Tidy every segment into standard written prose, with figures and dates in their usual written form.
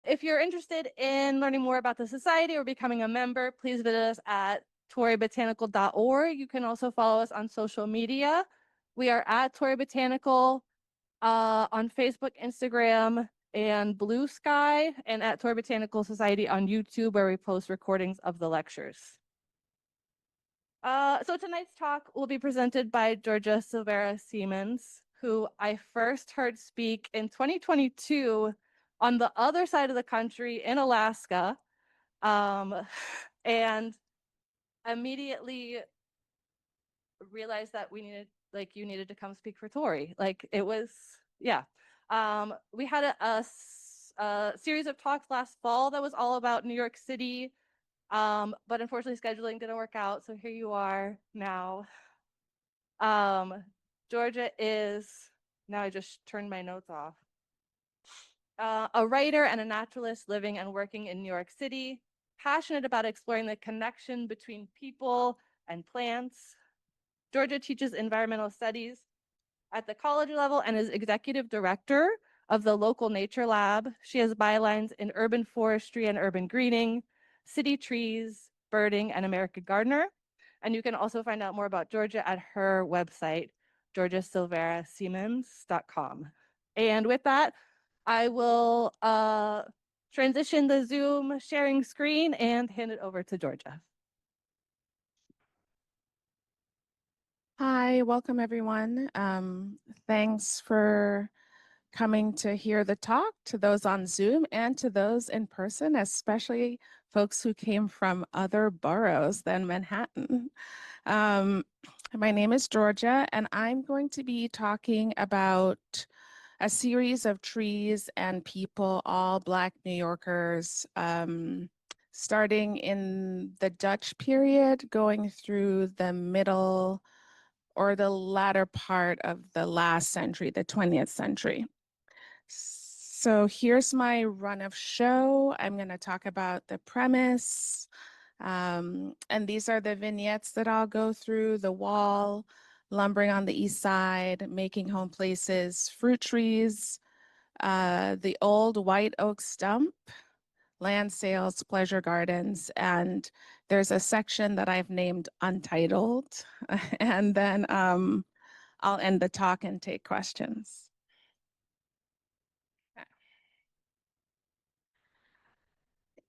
if you're interested in learning more about the society or becoming a member, please visit us at torreybotanical.org. You can also follow us on social media. We are at Torrey Botanical on Facebook, Instagram, and Blue Sky, and at Torrey Botanical Society on YouTube, where we post recordings of the lectures. So tonight's talk will be presented by Georgia Silvera Seamans, who I first heard speak in 2022 on the other side of the country in Alaska, and immediately realized that you needed to come speak for Torrey. Like it was, yeah. We had a series of talks last fall that was all about New York City, but unfortunately scheduling didn't work out. So here you are now. Georgia is, now I just turned my notes off. A writer and a naturalist living and working in New York City, passionate about exploring the connection between people and plants. Georgia teaches environmental studies at the college level and is executive director of the local nature lab. She has bylines in urban forestry and urban greening, city trees, birding, and American gardener. And you can also find out more about Georgia at her website, georgiasilveraseamans.com. And with that, I will transition the Zoom sharing screen and hand it over to Georgia. Hi, welcome everyone. Thanks for coming to hear the talk, to those on Zoom and to those in person, especially folks who came from other boroughs than Manhattan. My name is Georgia, and I'm going to be talking about a series of trees and people, all Black New Yorkers, starting in the Dutch period, going through the middle or the latter part of the last century, the 20th century. So here's my run of show. I'm going to talk about the premise. And these are the vignettes that I'll go through: the wall, lumbering on the east side, making home places, fruit trees, the old white oak stump, land sales, pleasure gardens, and there's a section that I've named Untitled. And then I'll end the talk and take questions.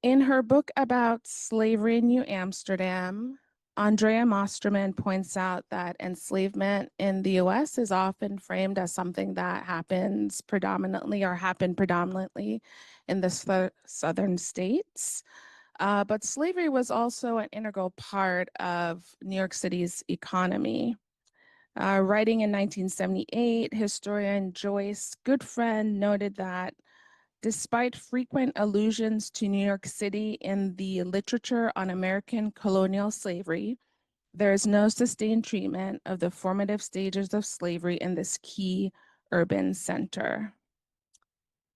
In her book about slavery in New Amsterdam, Andrea Mosterman points out that enslavement in the US is often framed as something that happens predominantly or happened predominantly in the southern states. But slavery was also an integral part of New York City's economy. Writing in 1978, historian Joyce Goodfriend noted that despite frequent allusions to New York City in the literature on American colonial slavery, there is no sustained treatment of the formative stages of slavery in this key urban center.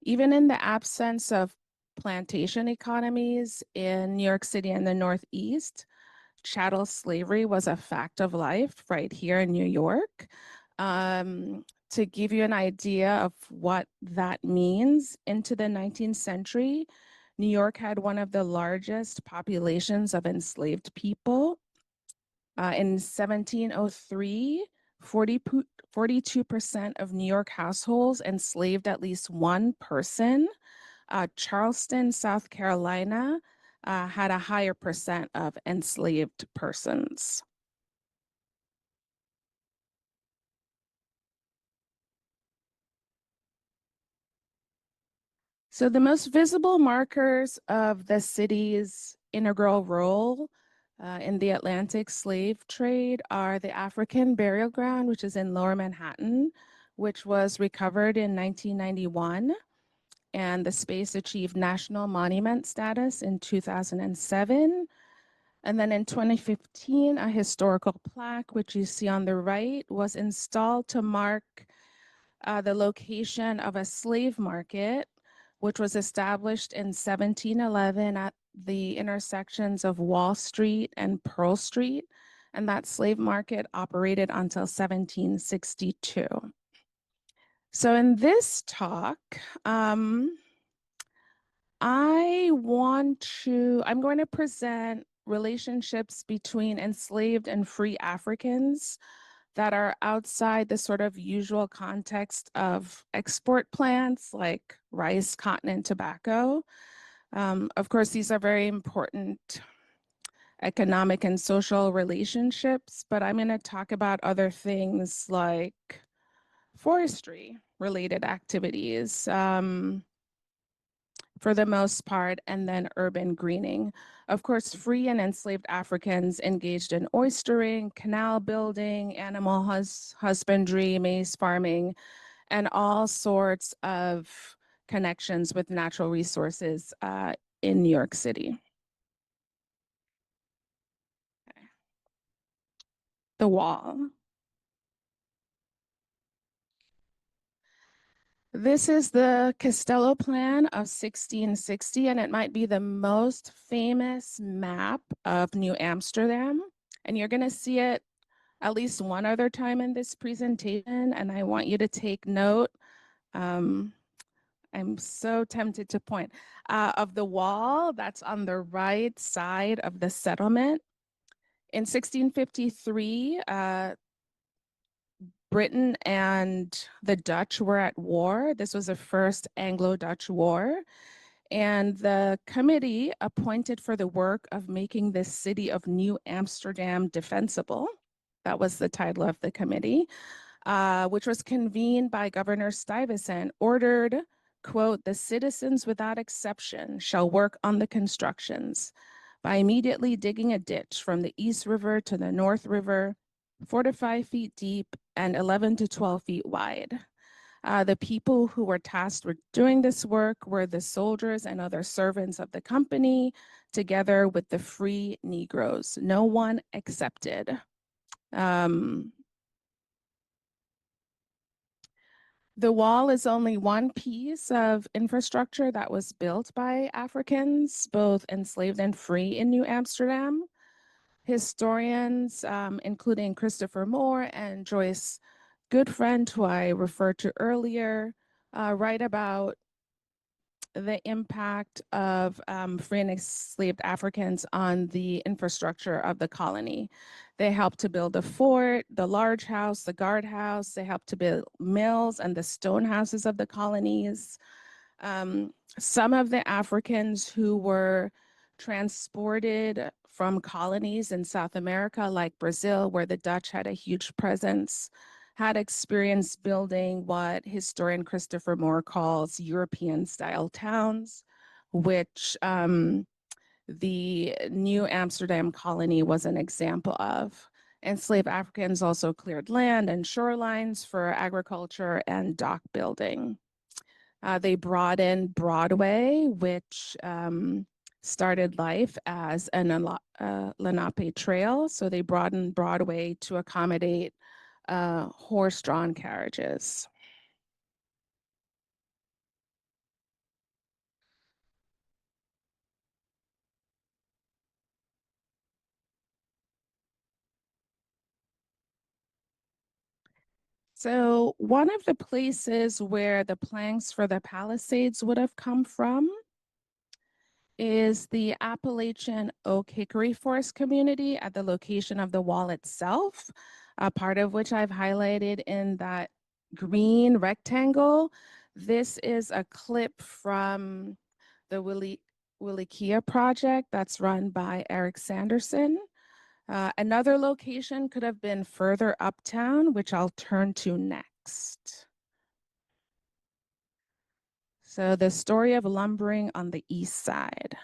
Even in the absence of plantation economies in New York City and the Northeast, chattel slavery was a fact of life right here in New York. To give you an idea of what that means, into the 19th century, New York had one of the largest populations of enslaved people. In 1703, 42% of New York households enslaved at least one person. Charleston, South Carolina, had a higher percent of enslaved persons. So the most visible markers of the city's integral role in the Atlantic slave trade are the African Burial Ground, which is in Lower Manhattan, which was recovered in 1991. And the space achieved national monument status in 2007. And then in 2015, a historical plaque, which you see on the right, was installed to mark the location of a slave market, which was established in 1711 at the intersections of Wall Street and Pearl Street. And that slave market operated until 1762. So in this talk, I'm going to present relationships between enslaved and free Africans that are outside the sort of usual context of export plants like rice, cotton, and tobacco. Of course, these are very important economic and social relationships, but I'm going to talk about other things like forestry related activities. For the most part, and then urban greening. Of course, free and enslaved Africans engaged in oystering, canal building, animal husbandry, maize farming, and all sorts of connections with natural resources in New York City. Okay. The wall. This is the Castello Plan of 1660, and it might be the most famous map of New Amsterdam. And you're going to see it at least one other time in this presentation, and I want you to take note. I'm so tempted to point of the wall that's on the right side of the settlement. In 1653, Britain and the Dutch were at war. This was the first Anglo-Dutch war. And the committee appointed for the work of making the city of New Amsterdam defensible. That was the title of the committee, which was convened by Governor Stuyvesant, ordered, quote, "The citizens without exception shall work on the constructions by immediately digging a ditch from the East River to the North River, 4 to 5 feet deep and 11 to 12 feet wide." The people who were tasked with doing this work were the soldiers and other servants of the company, together with the free Negroes, no one excepted. The wall is only one piece of infrastructure that was built by Africans, both enslaved and free in New Amsterdam. Historians, including Christopher Moore and Joyce Goodfriend, who I referred to earlier, write about the impact of free and enslaved Africans on the infrastructure of the colony. They helped to build the fort, the large house, the guardhouse. They helped to build mills and the stone houses of the colonies. Some of the Africans who were transported from colonies in South America, like Brazil, where the Dutch had a huge presence, had experience building what historian Christopher Moore calls European-style towns, which the New Amsterdam colony was an example of. Enslaved Africans also cleared land and shorelines for agriculture and dock building. They brought in Broadway, which started life as an Lenape trail. So they broadened Broadway to accommodate horse-drawn carriages. So one of the places where the planks for the Palisades would have come from is the Appalachian Oak Hickory Forest community at the location of the wall itself, a part of which I've highlighted in that green rectangle. This is a clip from the Wilikia project that's run by Eric Sanderson. Another location could have been further uptown, which I'll turn to next. So the story of lumbering on the east side.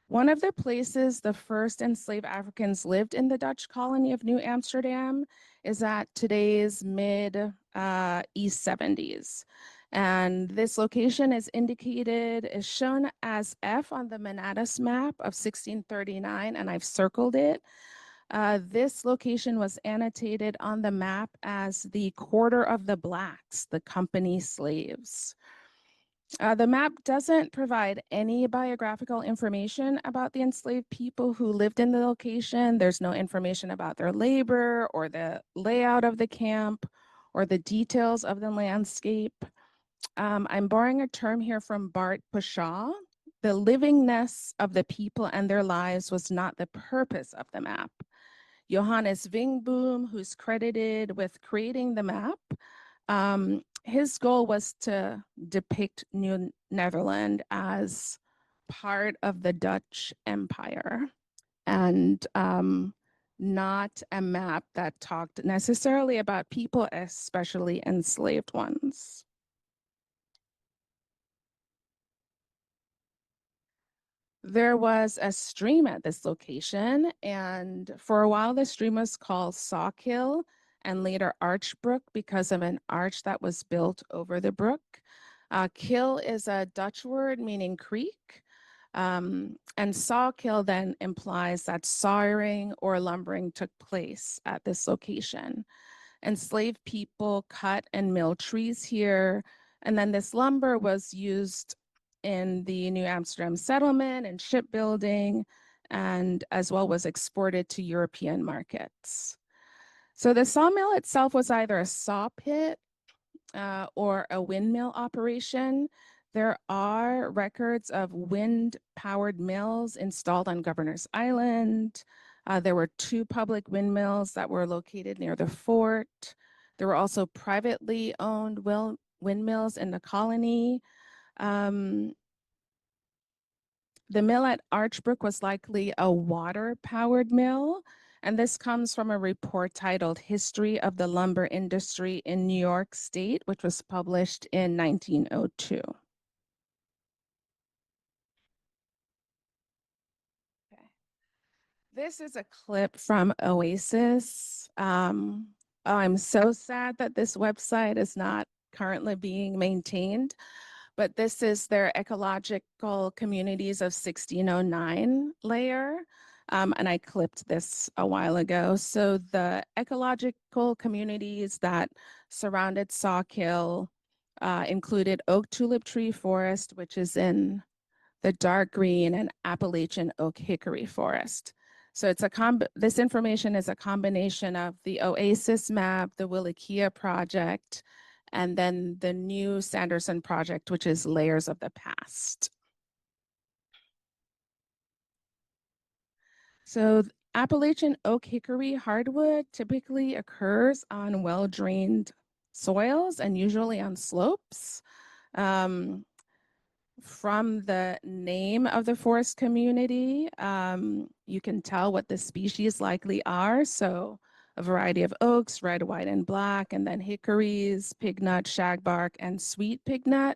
One of the places the first enslaved Africans lived in the Dutch colony of New Amsterdam is at today's mid-East 70s. And this location is shown as F on the Manatus map of 1639, and I've circled it. This location was annotated on the map as the quarter of the blacks, the company slaves. The map doesn't provide any biographical information about the enslaved people who lived in the location. There's no information about their labor or the layout of the camp or the details of the landscape. I'm borrowing a term here from Bart Pushaw. The livingness of the people and their lives was not the purpose of the map. Johannes Vingboom, who's credited with creating the map, his goal was to depict New Netherland as part of the Dutch Empire and not a map that talked necessarily about people, especially enslaved ones. There was a stream at this location, and for a while the stream was called Sawkill and later Archbrook because of an arch that was built over the brook. Kill is a Dutch word meaning creek, and Sawkill then implies that sawyering or lumbering took place at this location. Enslaved people cut and mill trees here, and then this lumber was used in the New Amsterdam settlement and shipbuilding, and as well was exported to European markets. So the sawmill itself was either a saw pit or a windmill operation. There are records of wind-powered mills installed on Governor's Island. There were 2 public windmills that were located near the fort. There were also privately owned windmills in the colony. The mill at Archbrook was likely a water-powered mill, and this comes from a report titled History of the Lumber Industry in New York State, which was published in 1902. Okay. This is a clip from Oasis. Oh, I'm so sad that this website is not currently being maintained, but this is their ecological communities of 1609 layer. And I clipped this a while ago. So the ecological communities that surrounded Sawkill included oak tulip tree forest, which is in the dark green, and Appalachian oak hickory forest. So it's this information is a combination of the Oasis map, the Wallachia project, and then the new Sanderson project, which is Layers of the Past. So Appalachian oak hickory hardwood typically occurs on well-drained soils and usually on slopes. From the name of the forest community, you can tell what the species likely are. So a variety of oaks, red, white, and black, and then hickories, pignut, shagbark, and sweet pignut.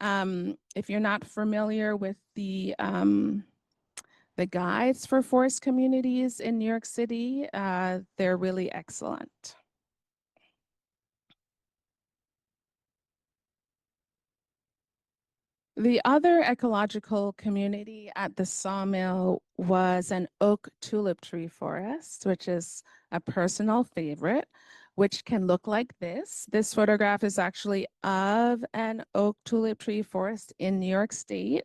If you're not familiar with the guides for forest communities in New York City, they're really excellent. The other ecological community at the sawmill was an oak tulip tree forest, which is a personal favorite, which can look like this. This photograph is actually of an oak tulip tree forest in New York State.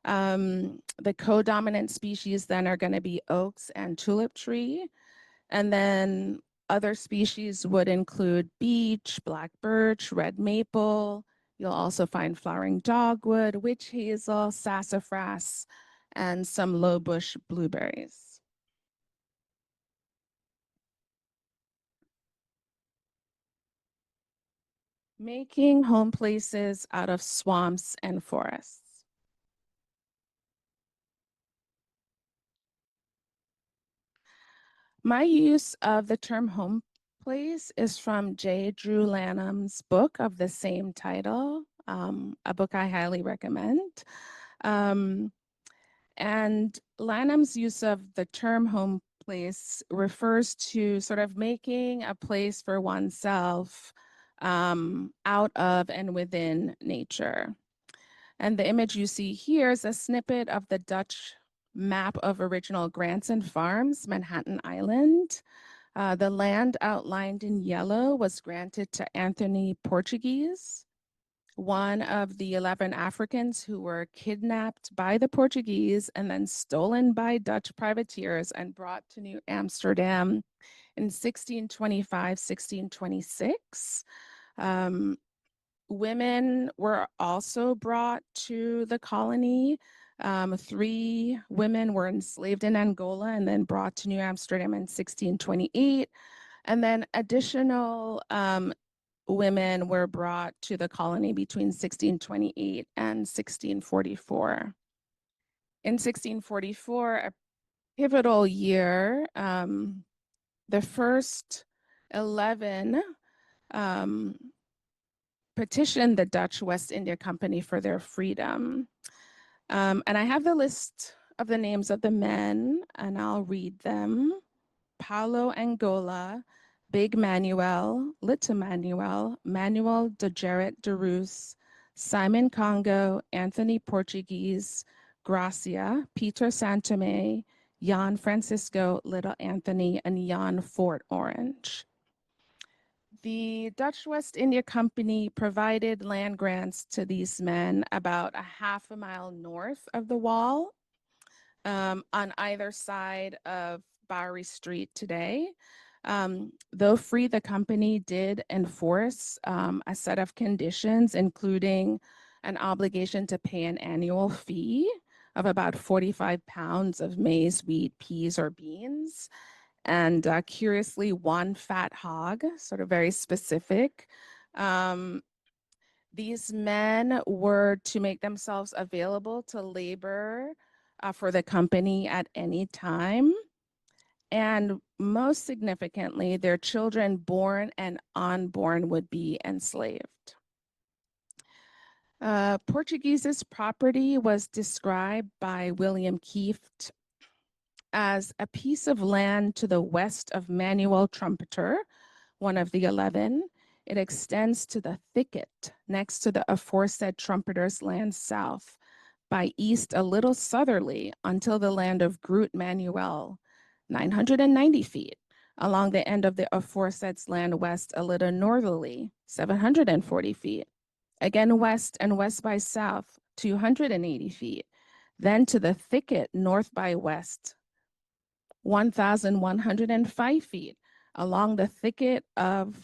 The co-dominant species then are going to be oaks and tulip tree. And then other species would include beech, black birch, red maple. You'll also find flowering dogwood, witch hazel, sassafras, and some low bush blueberries. Making home places out of swamps and forests. My use of the term home place is from J. Drew Lanham's book of the same title, a book I highly recommend. And Lanham's use of the term home place refers to sort of making a place for oneself out of and within nature. And the image you see here is a snippet of the Dutch map of original Granson Farms, Manhattan Island. The land outlined in yellow was granted to Anthony Portuguese, one of the 11 Africans who were kidnapped by the Portuguese and then stolen by Dutch privateers and brought to New Amsterdam in 1625, 1626. Women were also brought to the colony. 3 women were enslaved in Angola and then brought to New Amsterdam in 1628. And then additional women were brought to the colony between 1628 and 1644. In 1644, a pivotal year, the first 11 um, petitioned the Dutch West India Company for their freedom. And I have the list of the names of the men, and I'll read them. Paulo Angola, Big Manuel, Little Manuel, Manuel de Gerrit de Roos, Simon Congo, Anthony Portuguese, Gracia, Peter Santome, Jan Francisco, Little Anthony, and Jan Fort Orange. The Dutch West India Company provided land grants to these men about a half a mile north of the wall, on either side of Bowery Street today. Though free, the company did enforce a set of conditions, including an obligation to pay an annual fee of about 45 pounds of maize, wheat, peas, or beans. And curiously, 1 fat hog, sort of very specific. These men were to make themselves available to labor for the company at any time. And most significantly, their children born and unborn would be enslaved. Portuguese's property was described by William Kieft as a piece of land to the west of Manuel Trumpeter, one of the 11. It extends to the thicket next to the aforesaid Trumpeter's land south, by east a little southerly until the land of Groot Manuel, 990 feet, along the end of the aforesaid's land west a little northerly, 740 feet, again west and west by south, 280 feet, then to the thicket north by west, 1,105 feet, along the thicket of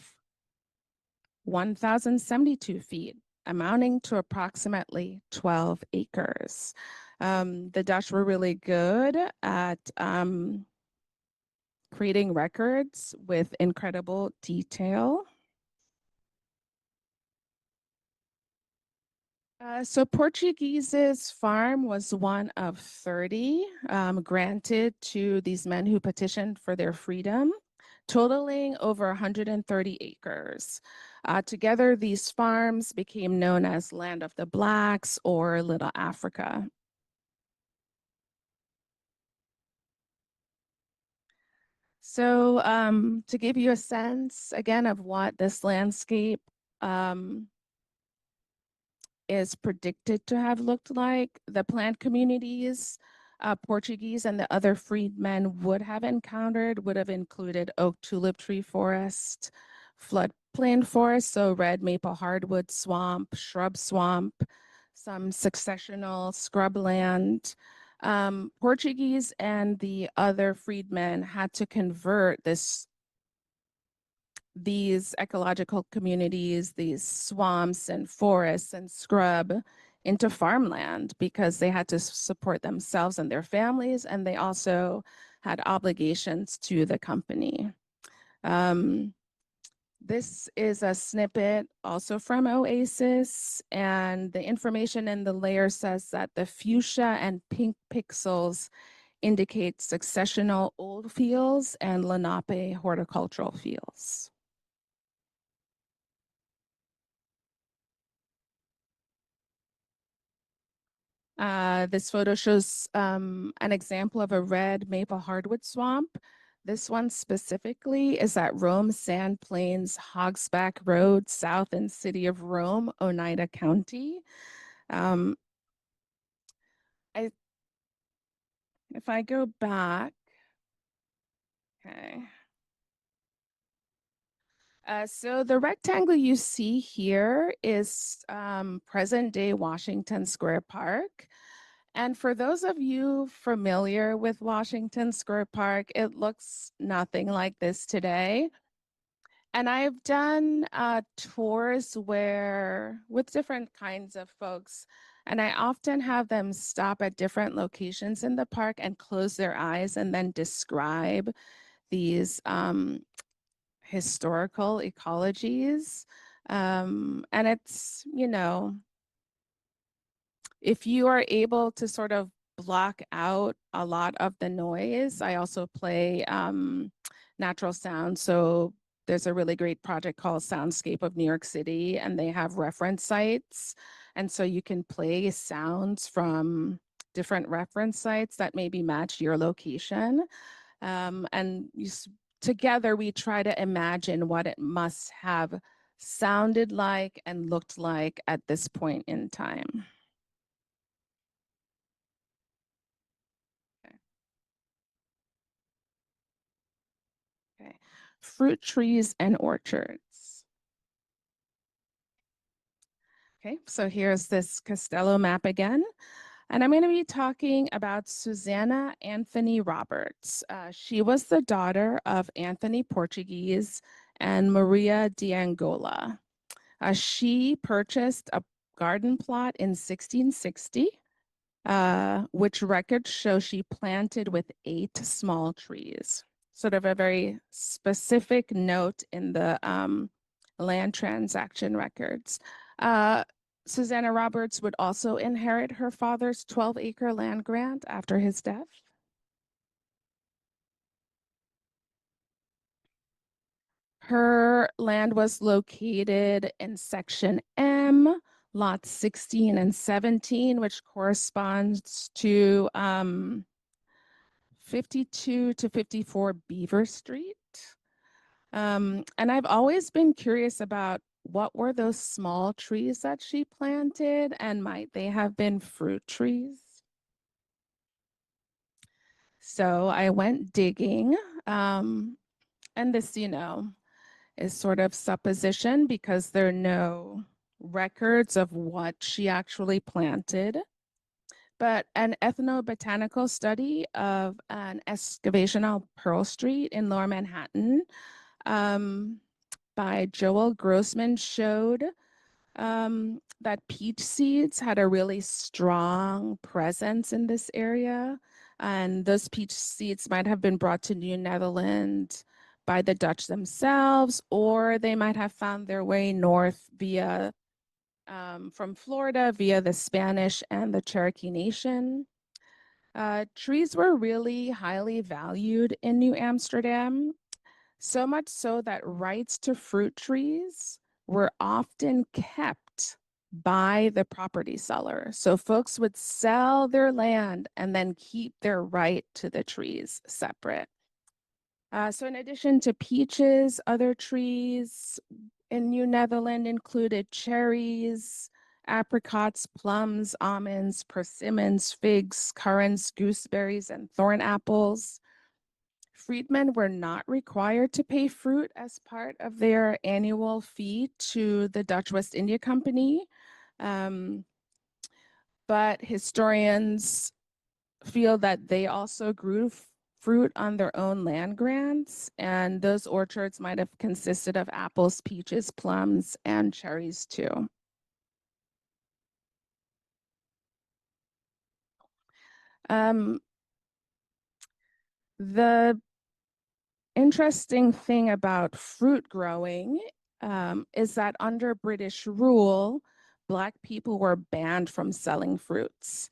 1,072 feet, amounting to approximately 12 acres. The Dutch were really good at creating records with incredible detail. So Portuguese's farm was one of 30 granted to these men who petitioned for their freedom, totaling over 130 acres. Together, these farms became known as Land of the Blacks or Little Africa. So to give you a sense, again, of what this landscape is predicted to have looked like, the plant communities Portuguese and the other freedmen would have encountered would have included oak tulip tree forest, floodplain forest, so red maple hardwood swamp, shrub swamp, some successional scrubland. Portuguese and the other freedmen had to convert these ecological communities, these swamps and forests and scrub into farmland because they had to support themselves and their families, and they also had obligations to the company. This is a snippet also from Oasis, and the information in the layer says that the fuchsia and pink pixels indicate successional old fields and Lenape horticultural fields. This photo shows an example of a red maple hardwood swamp. This one specifically is at Rome Sand Plains Hogsback Road, south in City of Rome, Oneida County. If I go back, okay. So the rectangle you see here is present day Washington Square Park. And for those of you familiar with Washington Square Park, it looks nothing like this today. And I've done tours where with different kinds of folks, and I often have them stop at different locations in the park and close their eyes and then describe these historical ecologies. And it's, if you are able to sort of block out a lot of the noise, I also play natural sound. So there's a really great project called Soundscape of New York City, and they have reference sites. And so you can play sounds from different reference sites that maybe match your location. And together we try to imagine what it must have sounded like and looked like at this point in time. Okay. Okay. Fruit trees and orchards. Okay, so here's this Costello map again. And I'm going to be talking about Susanna Anthony Roberts. She was the daughter of Anthony Portuguese and Maria de Angola. She purchased a garden plot in 1660, which records show she planted with 8 small trees. Sort of a very specific note in the land transaction records. Susanna Roberts would also inherit her father's 12-acre land grant after his death. Her land was located in Section M, lots 16 and 17, which corresponds to 52 to 54 Beaver Street. And I've always been curious about what were those small trees that she planted, and might they have been fruit trees? So I went digging, and this, is sort of supposition because there are no records of what she actually planted. But an ethnobotanical study of an excavation on Pearl Street in Lower Manhattan by Joel Grossman showed that peach seeds had a really strong presence in this area. And those peach seeds might have been brought to New Netherlands by the Dutch themselves, or they might have found their way north via from Florida via the Spanish and the Cherokee Nation. Trees were really highly valued in New Amsterdam, so much so that rights to fruit trees were often kept by the property seller. So folks would sell their land and then keep their right to the trees separate. So in addition to peaches, other trees in New Netherlands included cherries, apricots, plums, almonds, persimmons, figs, currants, gooseberries, and thorn apples. Freedmen were not required to pay fruit as part of their annual fee to the Dutch West India Company. But historians feel that they also grew fruit on their own land grants, and those orchards might have consisted of apples, peaches, plums, and cherries too. The interesting thing about fruit growing is that under British rule, Black people were banned from selling fruits.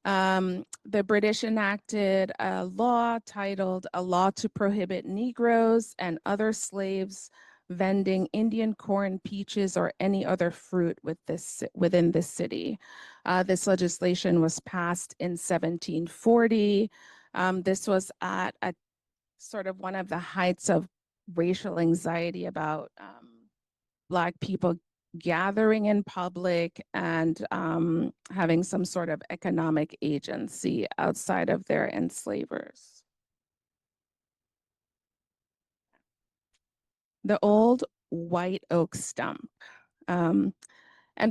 The British enacted a law titled A Law to Prohibit Negroes and Other Slaves Vending Indian corn, peaches, or any other fruit within this city. This legislation was passed in 1740. This was at a sort of one of the heights of racial anxiety about Black people gathering in public and having some sort of economic agency outside of their enslavers. The old white oak stump. And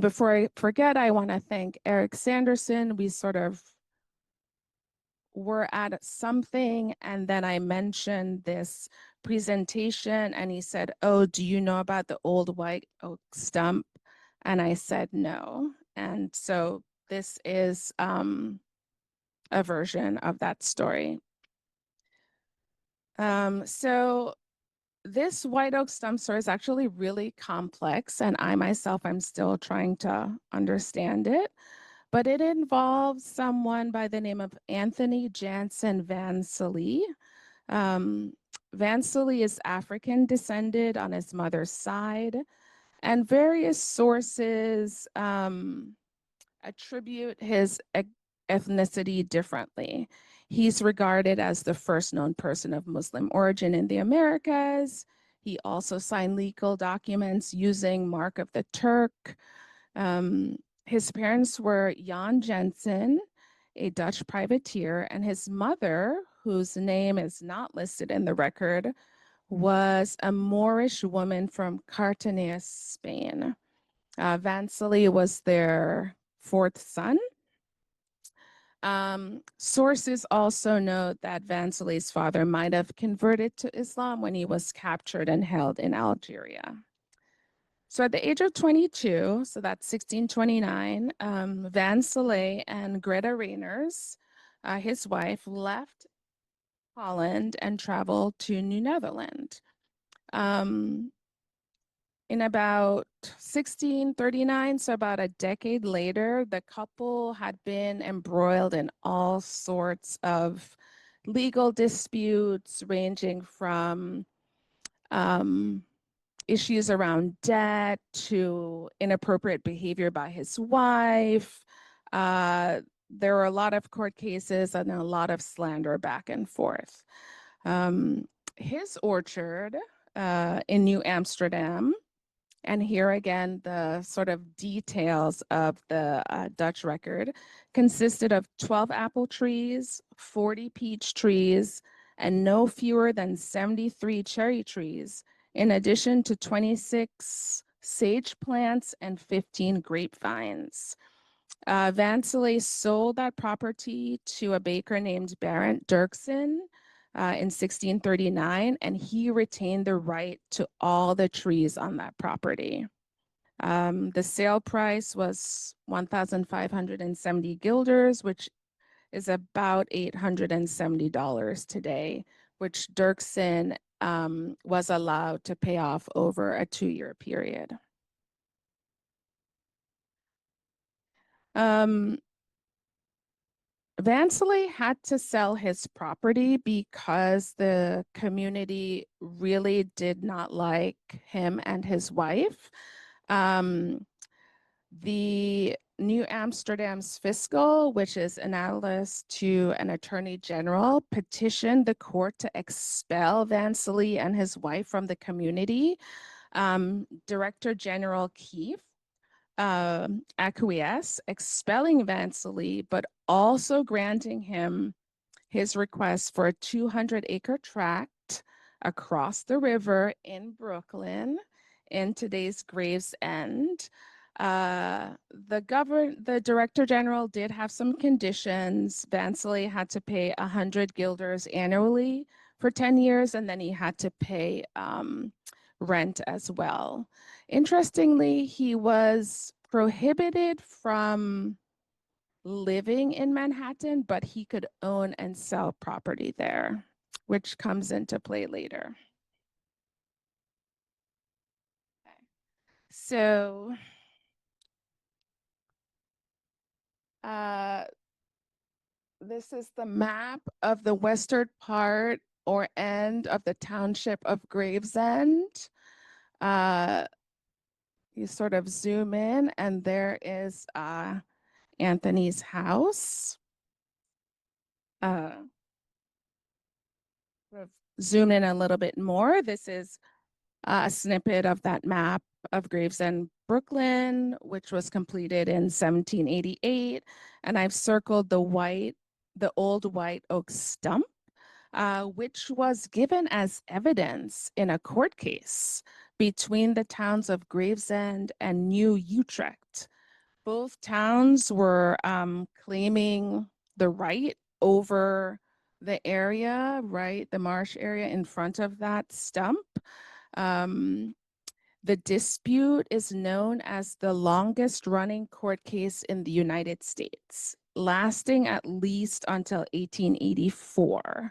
before I forget, I want to thank Eric Sanderson. We sort of were at something, and then I mentioned this presentation, and he said, "Oh, do you know about the old white oak stump?" And I said no. And so this is a version of that story. So this white oak stump story is actually really complex, and I myself, I'm still trying to understand it. But it involves someone by the name of Anthony Jansen Van Silly. Um, Van Silly is African descended on his mother's side, and various sources attribute his ethnicity differently. He's regarded as the first known person of Muslim origin in the Americas. He also signed legal documents using Mark of the Turk. His parents were Jan Jensen, a Dutch privateer, and his mother, whose name is not listed in the record, was a Moorish woman from Cartagena, Spain. Vansley was their fourth son. Sources also note that Vansley's father might have converted to Islam when he was captured and held in Algeria. So at the age of 22, so that's 1629, Vansley and Greta Reiners, his wife, left Holland and traveled to New Netherlands. In about 1639, so about a decade later, the couple had been embroiled in all sorts of legal disputes, ranging from issues around debt to inappropriate behavior by his wife. There were a lot of court cases and a lot of slander back and forth. His orchard in New Amsterdam, and here again, the sort of details of the Dutch record consisted of 12 apple trees, 40 peach trees, and no fewer than 73 cherry trees, in addition to 26 sage plants and 15 grapevines. Vansley sold that property to a baker named Barent Dirksen in 1639, and he retained the right to all the trees on that property. The sale price was 1,570 guilders, which is about $870 today, which Dirksen was allowed to pay off over a 2-year period. Vansley had to sell his property because the community really did not like him and his wife. The New Amsterdam's fiscal, which is analogous to an attorney general, petitioned the court to expel Vansley and his wife from the community. Director General Keefe acquiesce, expelling Vansley, but also granting him his request for a 200-acre tract across the river in Brooklyn in today's Gravesend. The director general did have some conditions. Vansley had to pay 100 guilders annually for 10 years, and then he had to pay rent as well. Interestingly, he was prohibited from living in Manhattan, but he could own and sell property there, which comes into play later. Okay. So this is the map of the western part or end of the township of Gravesend. You sort of zoom in, and there is Anthony's house. Zoom in a little bit more. This is a snippet of that map of Gravesend, Brooklyn, which was completed in 1788. And I've circled the old white oak stump, which was given as evidence in a court case between the towns of Gravesend and New Utrecht. Both towns were claiming the right over the area, right? The marsh area in front of that stump. The dispute is known as the longest running court case in the United States, lasting at least until 1884.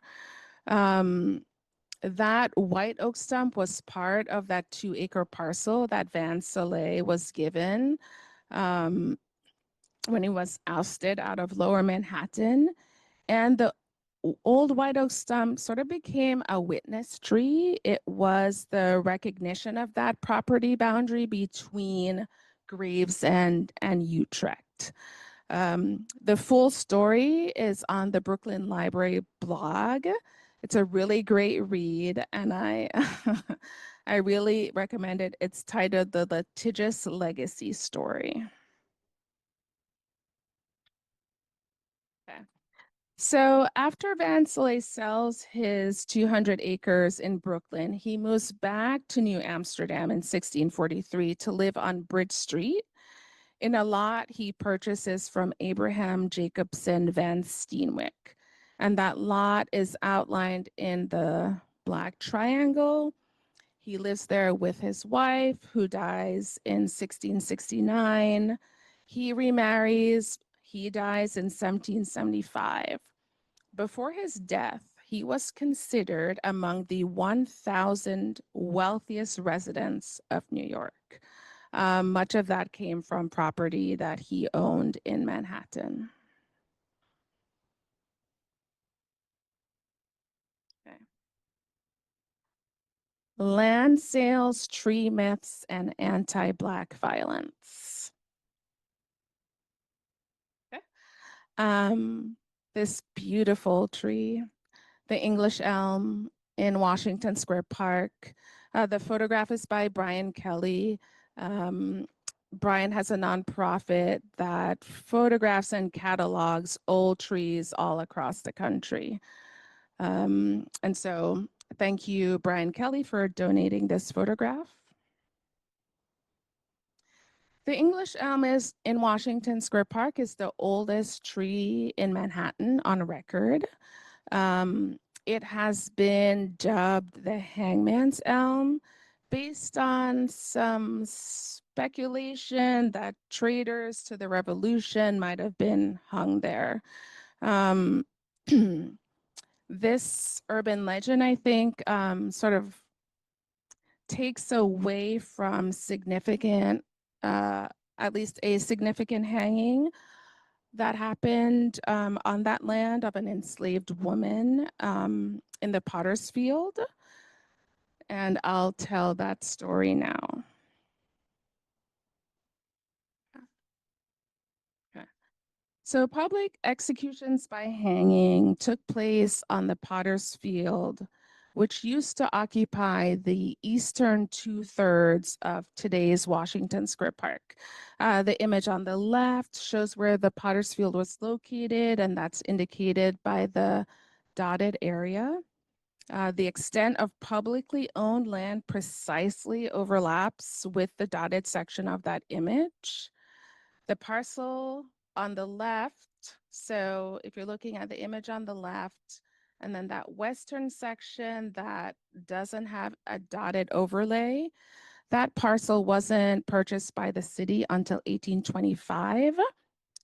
That white oak stump was part of that 2-acre parcel that Van Soleil was given when he was ousted out of Lower Manhattan. And the old white oak stump sort of became a witness tree. It was the recognition of that property boundary between Graves and Utrecht. The full story is on the Brooklyn Library blog. It's a really great read, and I I really recommend it. It's titled The Litigious Legacy Story. Okay. So after Van Soleil sells his 200 acres in Brooklyn, he moves back to New Amsterdam in 1643 to live on Bridge Street in a lot he purchases from Abraham Jacobson Van Steenwyck. And that lot is outlined in the black triangle. He lives there with his wife, who dies in 1669. He remarries. He dies in 1775. Before his death, he was considered among the 1,000 wealthiest residents of New York. Much of that came from property that he owned in Manhattan. Okay. Land sales, tree myths, and anti-Black violence. Okay. This beautiful tree, the English elm in Washington Square Park. The photograph is by Brian Kelly. Brian has a nonprofit that photographs and catalogs old trees all across the country. And so thank you, Brian Kelly, for donating this photograph. The English elm is in Washington Square Park is the oldest tree in Manhattan on record. It has been dubbed the hangman's elm based on some speculation that traitors to the revolution might have been hung there. This urban legend, I think, sort of takes away from significant, at least a significant hanging that happened on that land of an enslaved woman in the Potter's Field. And I'll tell that story now. Okay. So public executions by hanging took place on the Potter's Field, which used to occupy the eastern 2/3 of today's Washington Square Park. The image on the left shows where the Potter's Field was located, and that's indicated by the dotted area. The extent of publicly owned land precisely overlaps with the dotted section of that image. The parcel on the left, so if you're looking at the image on the left, and then that western section that doesn't have a dotted overlay, that parcel wasn't purchased by the city until 1825.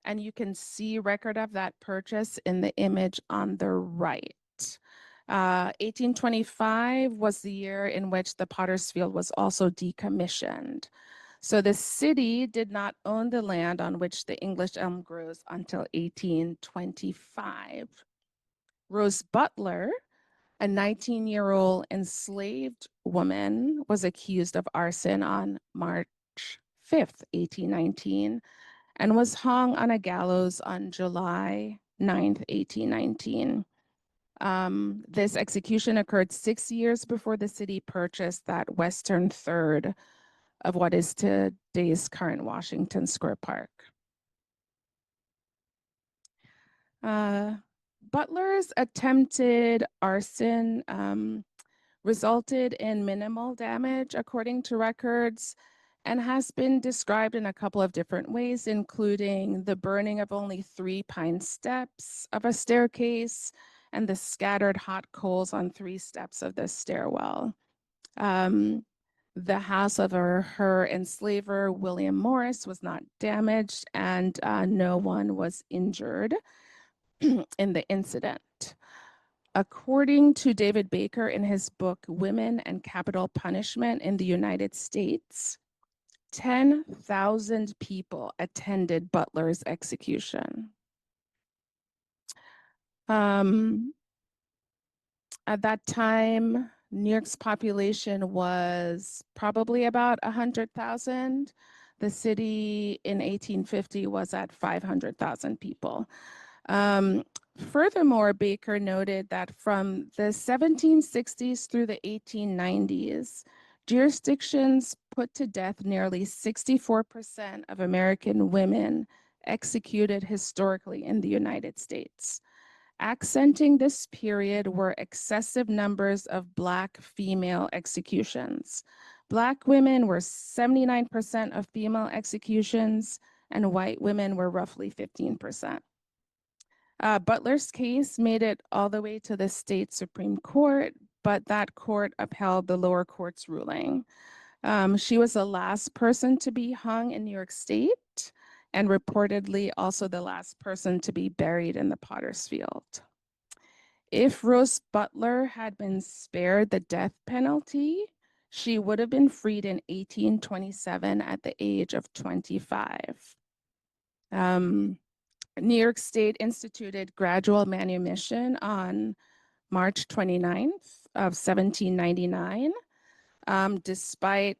And you can see record of that purchase in the image on the right. 1825 was the year in which the Potter's Field was also decommissioned. So the city did not own the land on which the English elm grows until 1825. Rose Butler, a 19-year-old enslaved woman, was accused of arson on March 5th, 1819, and was hung on a gallows on July 9th, 1819. This execution occurred 6 years before the city purchased that western third of what is today's current Washington Square Park. Butler's attempted arson resulted in minimal damage, according to records, and has been described in a couple of different ways, including the burning of only 3 pine steps of a staircase and the scattered hot coals on 3 steps of the stairwell. The house of her enslaver, William Morris, was not damaged, and no one was injured in the incident. According to David Baker in his book, Women and Capital Punishment in the United States, 10,000 people attended Butler's execution. At that time, New York's population was probably about 100,000. The city in 1850 was at 500,000 people. Furthermore, Baker noted that from the 1760s through the 1890s, jurisdictions put to death nearly 64% of American women executed historically in the United States. Accenting this period were excessive numbers of Black female executions. Black women were 79% of female executions, and white women were roughly 15%. Butler's case made it all the way to the state Supreme Court, but that court upheld the lower court's ruling. She was the last person to be hung in New York State, and reportedly also the last person to be buried in the Potter's Field. If Rose Butler had been spared the death penalty, she would have been freed in 1827 at the age of 25. New York State instituted gradual manumission on March 29th of 1799, despite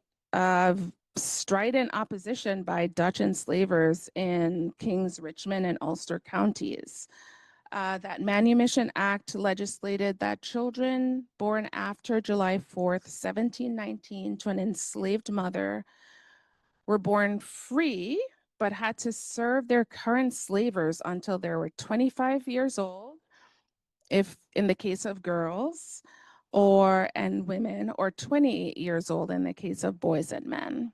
strident opposition by Dutch enslavers in Kings, Richmond, and Ulster counties. That Manumission Act legislated that children born after July 4th, 1719, to an enslaved mother were born free, but had to serve their current slavers until they were 25 years old, if in the case of girls, and women, or 28 years old in the case of boys and men.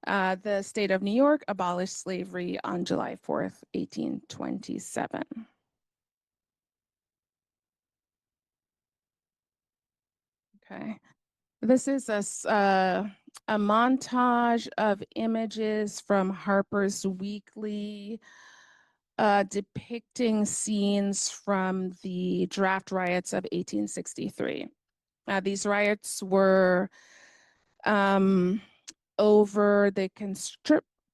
The state of New York abolished slavery on July 4th, 1827. Okay. This is a montage of images from Harper's Weekly depicting scenes from the draft riots of 1863. These riots were over the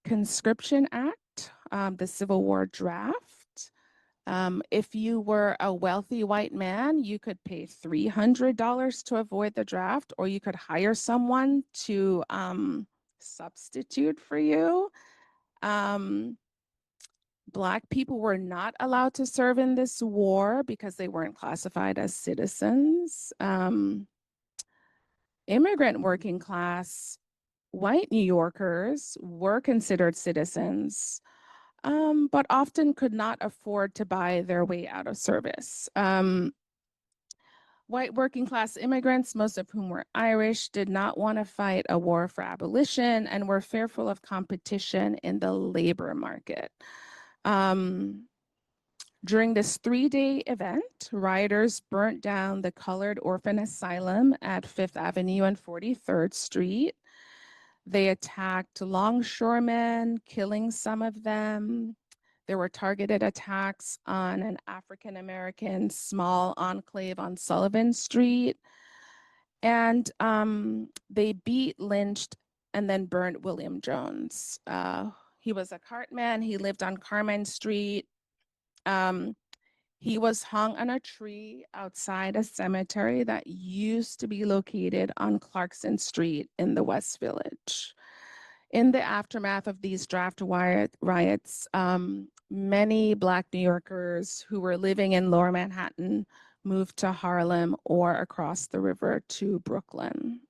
Conscription Act, the Civil War draft. If you were a wealthy white man, you could pay $300 to avoid the draft, or you could hire someone to substitute for you. Black people were not allowed to serve in this war because they weren't classified as citizens. Immigrant working class white New Yorkers were considered citizens, but often could not afford to buy their way out of service. White working class immigrants, most of whom were Irish, did not want to fight a war for abolition and were fearful of competition in the labor market. During this 3-day event, rioters burnt down the Colored Orphan Asylum at 5th Avenue and 43rd Street. They attacked longshoremen, killing some of them. There were targeted attacks on an African-American small enclave on Sullivan Street. And they beat, lynched, and then burned William Jones. He was a cartman. He lived on Carmine Street. He was hung on a tree outside a cemetery that used to be located on Clarkson Street in the West Village. In the aftermath of these draft riots, many Black New Yorkers who were living in Lower Manhattan moved to Harlem or across the river to Brooklyn.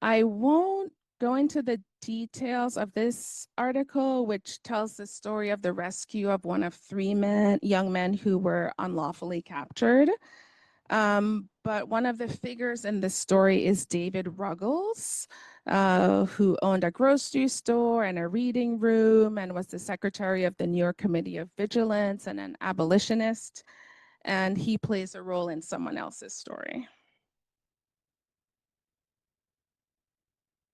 I won't go into the details of this article, which tells the story of the rescue of one of three young men who were unlawfully captured. But one of the figures in this story is David Ruggles, who owned a grocery store and a reading room and was the secretary of the New York Committee of Vigilance and an abolitionist. And he plays a role in someone else's story.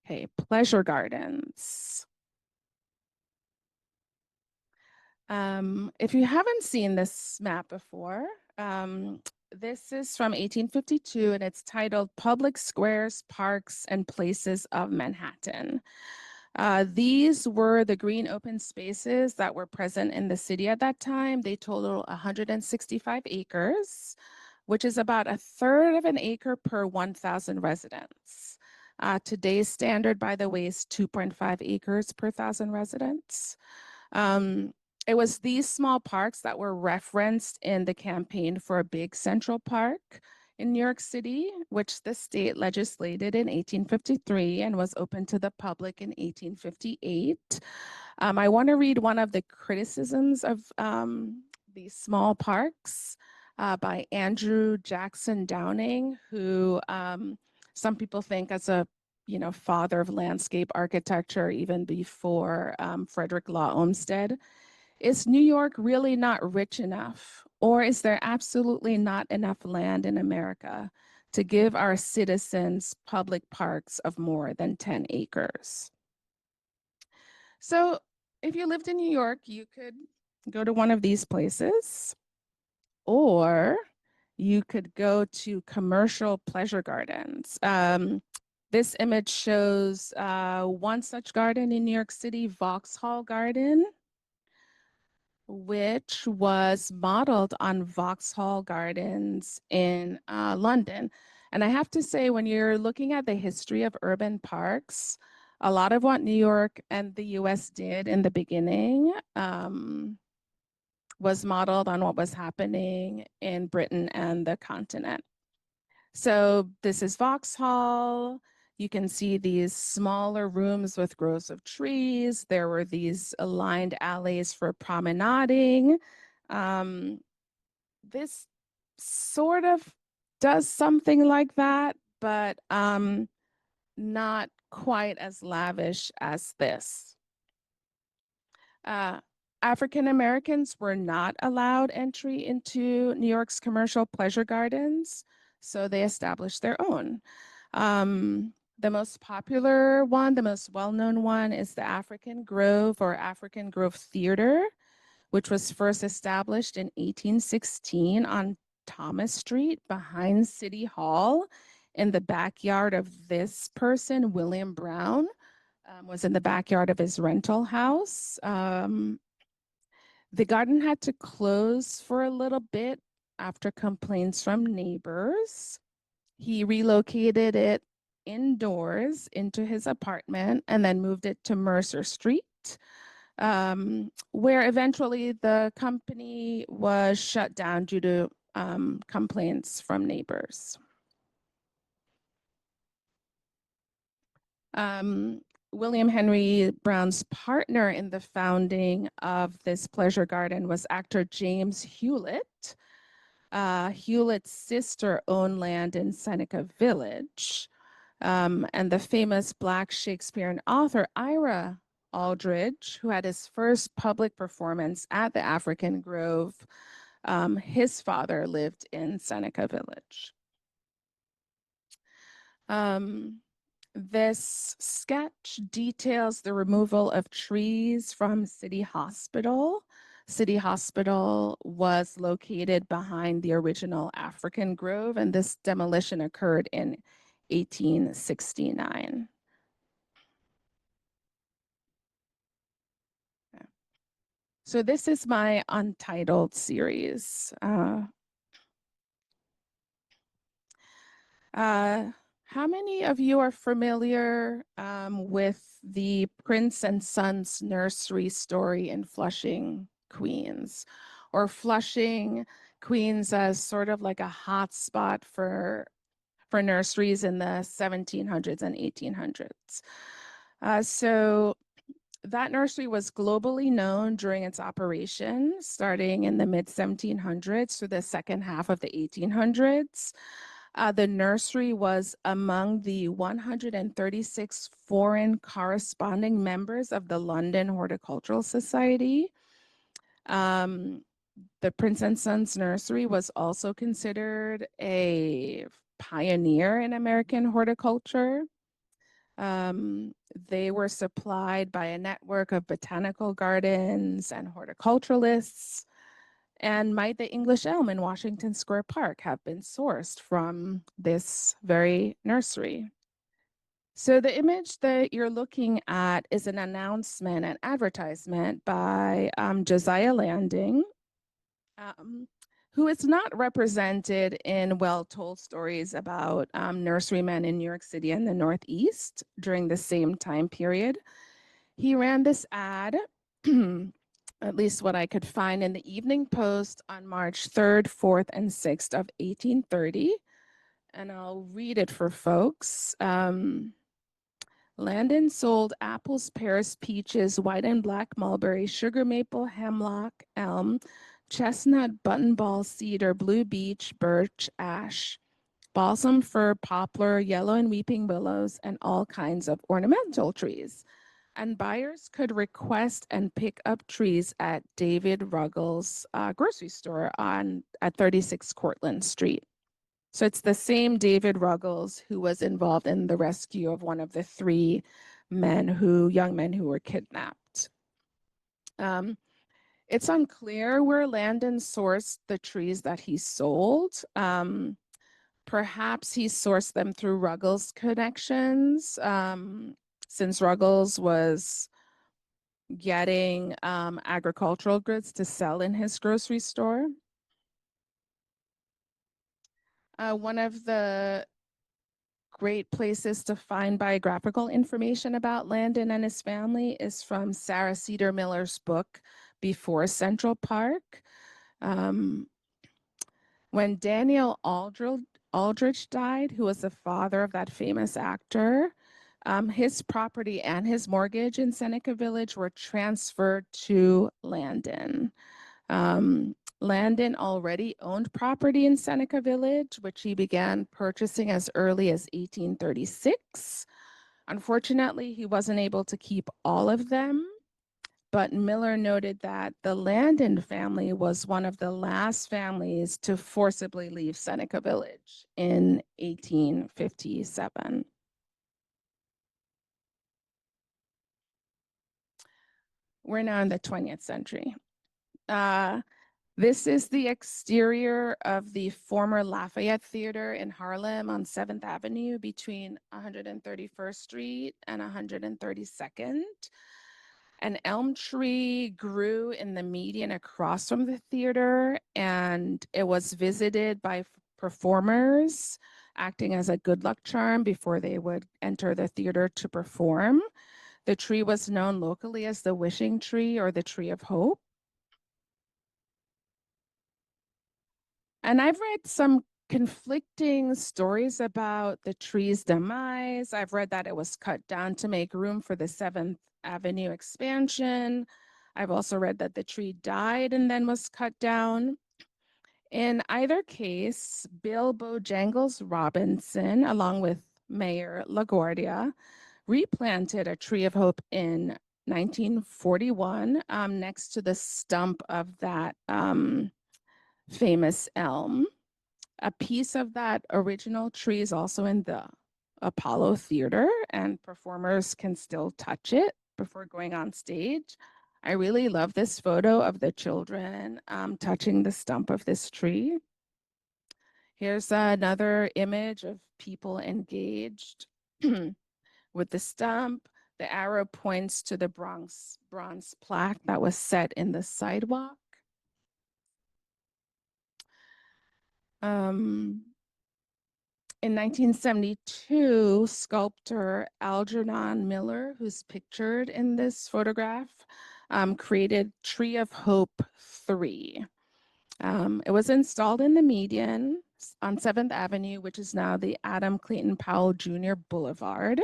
Okay, pleasure gardens. If you haven't seen this map before, this is from 1852 and it's titled Public Squares, Parks, and Places of Manhattan. These were the green open spaces that were present in the city at that time. They total 165 acres, which is about a third of an acre per 1,000 residents. Today's standard, by the way, is 2.5 acres per 1,000 residents. It was these small parks that were referenced in the campaign for a big central park in New York City, which the state legislated in 1853 and was open to the public in 1858. I want to read one of the criticisms of these small parks by Andrew Jackson Downing, who some people think as a father of landscape architecture even before Frederick Law Olmsted. Is New York really not rich enough, or is there absolutely not enough land in America to give our citizens public parks of more than 10 acres? So if you lived in New York, you could go to one of these places, or you could go to commercial pleasure gardens. This image shows one such garden in New York City, Vauxhall Garden, which was modeled on Vauxhall Gardens in London. And I have to say, when you're looking at the history of urban parks, a lot of what New York and the US did in the beginning was modeled on what was happening in Britain and the continent. So this is Vauxhall. You can see these smaller rooms with groves of trees. There were these aligned alleys for promenading. This sort of does something like that, but not quite as lavish as this. African Americans were not allowed entry into New York's commercial pleasure gardens, so they established their own. The most popular one, the most well-known one, is the African Grove or African Grove Theater, which was first established in 1816 on Thomas Street behind City Hall in the backyard of this person, William Brown, was in the backyard of his rental house. The garden had to close for a little bit after complaints from neighbors. He relocated it indoors into his apartment and then moved it to Mercer Street, where eventually the company was shut down due to complaints from neighbors. William Henry Brown's partner in the founding of this pleasure garden was actor James Hewlett. Hewlett's sister owned land in Seneca Village. And the famous Black Shakespearean author Ira Aldridge, who had his first public performance at the African Grove, his father lived in Seneca Village. This sketch details the removal of trees from City Hospital. City Hospital was located behind the original African Grove, and this demolition occurred in 1869. So this is my Untitled series. How many of you are familiar with the Prince and Sons nursery story in Flushing, Queens? Or Flushing, Queens as sort of like a hot spot for nurseries in the 1700s and 1800s. So that nursery was globally known during its operation, starting in the mid 1700s to the second half of the 1800s. The nursery was among the 136 foreign corresponding members of the London Horticultural Society. The Prince and Sons Nursery was also considered a pioneer in American horticulture. They were supplied by a network of botanical gardens and horticulturalists. And might the English elm in Washington Square Park have been sourced from this very nursery? So the image that you're looking at is an announcement and advertisement by Josiah Landing, who is not represented in well-told stories about nurserymen in New York City and the Northeast during the same time period. He ran this ad, at least what I could find, in the Evening Post on March 3rd, 4th, and 6th of 1830. And I'll read it for folks. Landon sold apples, pears, peaches, white and black mulberry, sugar maple, hemlock, elm, chestnut, buttonball, cedar, blue beech, birch, ash, balsam fir, poplar, yellow and weeping willows, and all kinds of ornamental trees. And buyers could request and pick up trees at David Ruggles grocery store at 36 Cortlandt Street. So it's the same David Ruggles who was involved in the rescue of one of the three young men who were kidnapped. It's unclear where Landon sourced the trees that he sold. Perhaps he sourced them through Ruggles connections, since Ruggles was getting agricultural goods to sell in his grocery store. One of the great places to find biographical information about Landon and his family is from Sarah Cedar Miller's book, Before Central Park. When Daniel Aldrich died, who was the father of that famous actor, his property and his mortgage in Seneca Village were transferred to Landon. Landon already owned property in Seneca Village, which he began purchasing as early as 1836. Unfortunately, he wasn't able to keep all of them, but Miller noted that the Landon family was one of the last families to forcibly leave Seneca Village in 1857. We're now in the 20th century. This is the exterior of the former Lafayette Theater in Harlem on 7th Avenue between 131st Street and 132nd. An elm tree grew in the median across from the theater, and it was visited by performers acting as a good luck charm before they would enter the theater to perform. The tree was known locally as the wishing tree or the tree of hope. And I've read some conflicting stories about the tree's demise. I've read that it was cut down to make room for the 7th Avenue expansion. I've also read that the tree died and then was cut down. In either case, Bill Bojangles Robinson, along with Mayor LaGuardia, replanted a tree of hope in 1941 next to the stump of that famous elm. A piece of that original tree is also in the Apollo Theater, and performers can still touch it before going on stage. I really love this photo of the children touching the stump of this tree. Here's another image of people engaged with the stump. The arrow points to the bronze plaque that was set in the sidewalk. In 1972, sculptor Algernon Miller, who's pictured in this photograph, created Tree of Hope 3. It was installed in the median on 7th Avenue, which is now the Adam Clayton Powell Jr. Boulevard.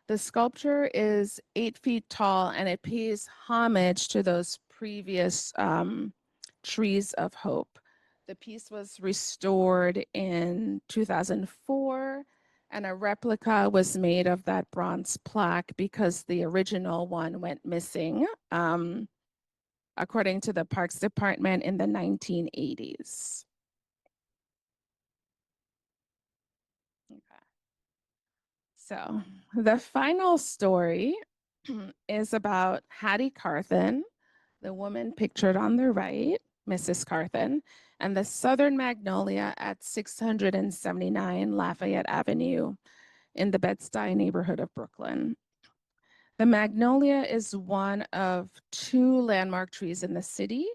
The sculpture is 8 feet tall and it pays homage to those previous trees of hope. The piece was restored in 2004 and a replica was made of that bronze plaque because the original one went missing, according to the Parks Department in the 1980s. Okay. So the final story is about Hattie Carthen, the woman pictured on the right, Mrs. Carthen, and the Southern Magnolia at 679 Lafayette Avenue in the Bed-Stuy neighborhood of Brooklyn. The magnolia is one of 2 landmark trees in the city.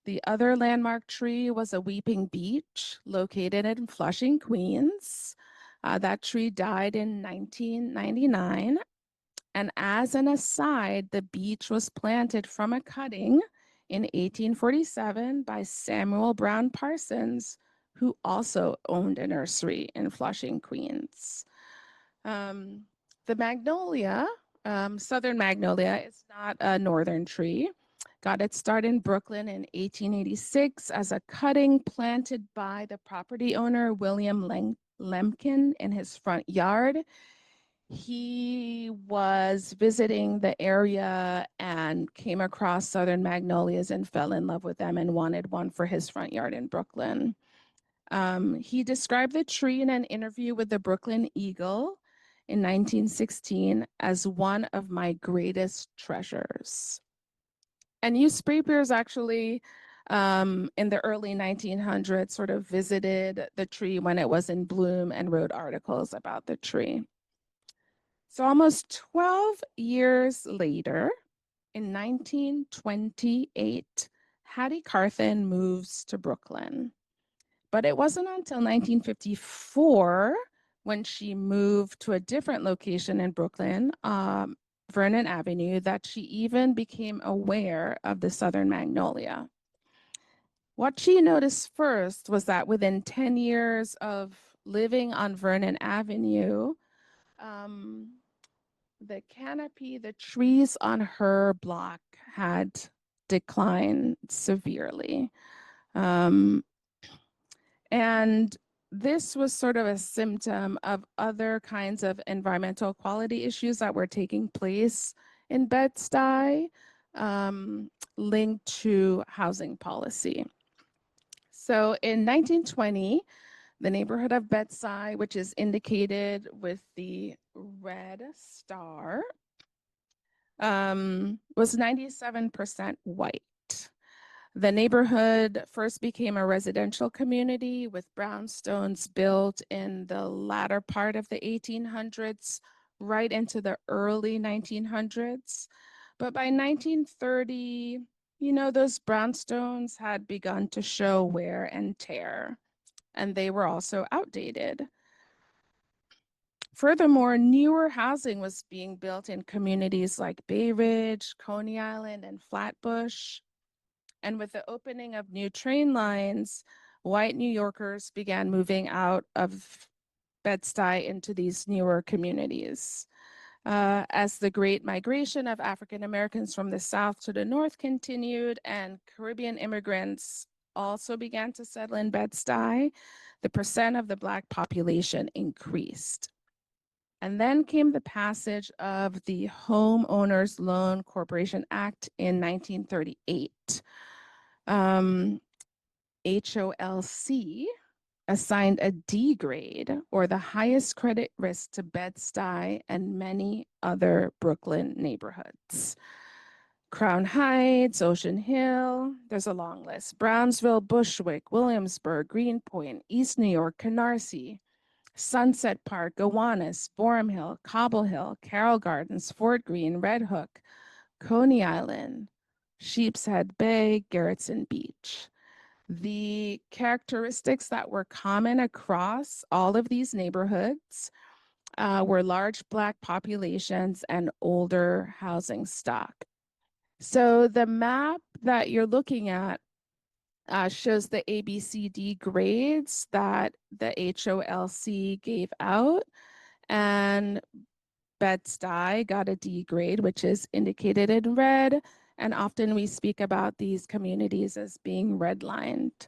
The other landmark tree was a weeping beech located in Flushing, Queens. That tree died in 1999. And as an aside, the beech was planted from a cutting in 1847 by Samuel Brown Parsons, who also owned a nursery in Flushing, Queens. The magnolia, southern magnolia, is not a northern tree. Got its start in Brooklyn in 1886 as a cutting planted by the property owner William Lemkin in his front yard. He was visiting the area and came across southern magnolias and fell in love with them and wanted one for his front yard in Brooklyn. He described the tree in an interview with the Brooklyn Eagle in 1916 as one of my greatest treasures. And newspapers actually, in the early 1900s, sort of visited the tree when it was in bloom and wrote articles about the tree. So almost 12 years later, in 1928, Hattie Carthen moves to Brooklyn. But it wasn't until 1954 when she moved to a different location in Brooklyn, Vernon Avenue, that she even became aware of the southern magnolia. What she noticed first was that within 10 years of living on Vernon Avenue, the canopy, the trees on her block had declined severely. And this was sort of a symptom of other kinds of environmental quality issues that were taking place in Bed-Stuy, linked to housing policy. So in 1920, the neighborhood of Bed-Stuy, which is indicated with the red star, was 97% white. The neighborhood first became a residential community with brownstones built in the latter part of the 1800s, right into the early 1900s. But by 1930, those brownstones had begun to show wear and tear, and they were also outdated. Furthermore, newer housing was being built in communities like Bay Ridge, Coney Island, and Flatbush. And with the opening of new train lines, white New Yorkers began moving out of Bed-Stuy into these newer communities. As the Great Migration of African Americans from the South to the North continued and Caribbean immigrants also began to settle in Bed-Stuy, the percent of the Black population increased. And then came the passage of the Homeowners Loan Corporation Act in 1938. HOLC assigned a D grade, or the highest credit risk, to Bed-Stuy and many other Brooklyn neighborhoods. Crown Heights, Ocean Hill, there's a long list. Brownsville, Bushwick, Williamsburg, Greenpoint, East New York, Canarsie, Sunset Park, Gowanus, Borum Hill, Cobble Hill, Carroll Gardens, Fort Greene, Red Hook, Coney Island, Sheepshead Bay, Garrettson Beach. The characteristics that were common across all of these neighborhoods were large Black populations and older housing stock. So the map that you're looking at shows the ABCD grades that the HOLC gave out. And Bed-Stuy got a D grade, which is indicated in red. And often we speak about these communities as being redlined.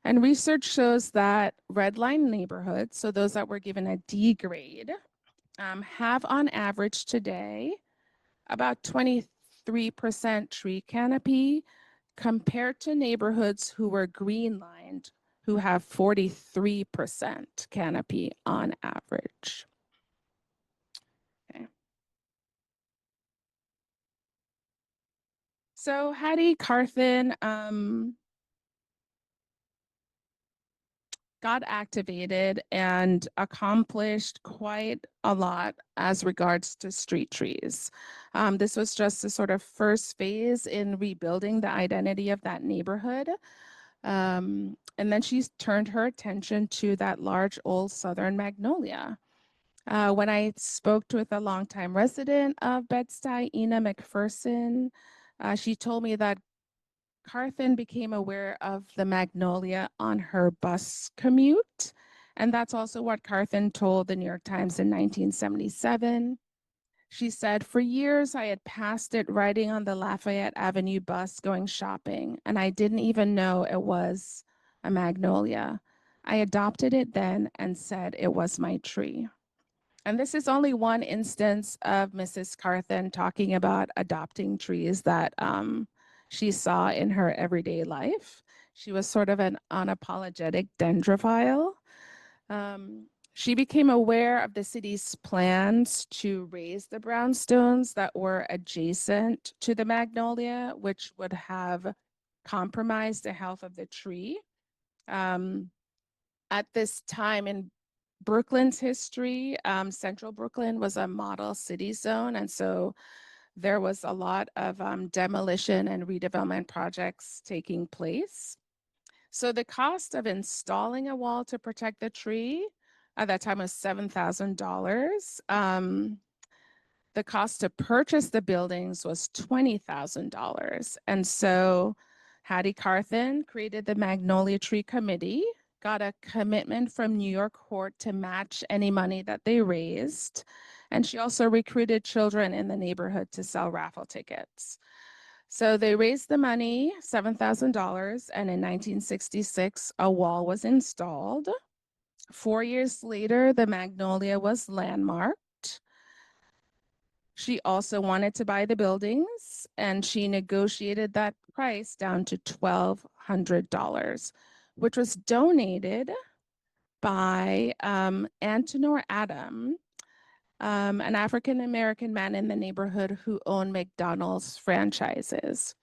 And research shows that redline neighborhoods, so those that were given a D grade, have on average today about 23% tree canopy compared to neighborhoods who were green lined, who have 43% canopy on average. Okay. So Hattie Carthen got activated and accomplished quite a lot as regards to street trees. This was just the sort of first phase in rebuilding the identity of that neighborhood. And then she turned her attention to that large old southern magnolia. When I spoke with a longtime resident of Bed-Stuy, Ina McPherson, she told me that Carthen became aware of the magnolia on her bus commute. And that's also what Carthen told the New York Times in 1977. She said, for years, I had passed it riding on the Lafayette Avenue bus going shopping, and I didn't even know it was a magnolia. I adopted it then and said it was my tree. And this is only one instance of Mrs. Carthen talking about adopting trees that she saw in her everyday life. She was sort of an unapologetic dendrophile. She became aware of the city's plans to raise the brownstones that were adjacent to the magnolia, which would have compromised the health of the tree. At this time in Brooklyn's history, Central Brooklyn was a model city zone. And so there was a lot of demolition and redevelopment projects taking place. So the cost of installing a wall to protect the tree at that time was $7,000. The cost to purchase the buildings was $20,000. And so Hattie Carthen created the Magnolia Tree Committee, got a commitment from New York Court to match any money that they raised. And she also recruited children in the neighborhood to sell raffle tickets. So they raised the money, $7,000, and in 1966, a wall was installed. 4 years later, the magnolia was landmarked. She also wanted to buy the buildings, and she negotiated that price down to $1,200, which was donated by Antonor Adam, an African-American man in the neighborhood who owned McDonald's franchises.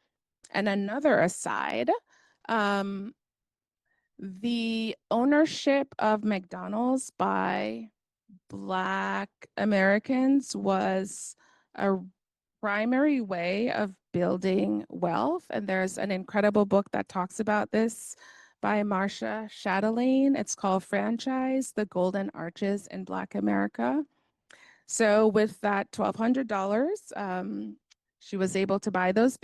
And another aside, the ownership of McDonald's by Black Americans was a primary way of building wealth. And there's an incredible book that talks about this by Marcia Chatelain. It's called Franchise, The Golden Arches in Black America. So with that $1,200, she was able to buy those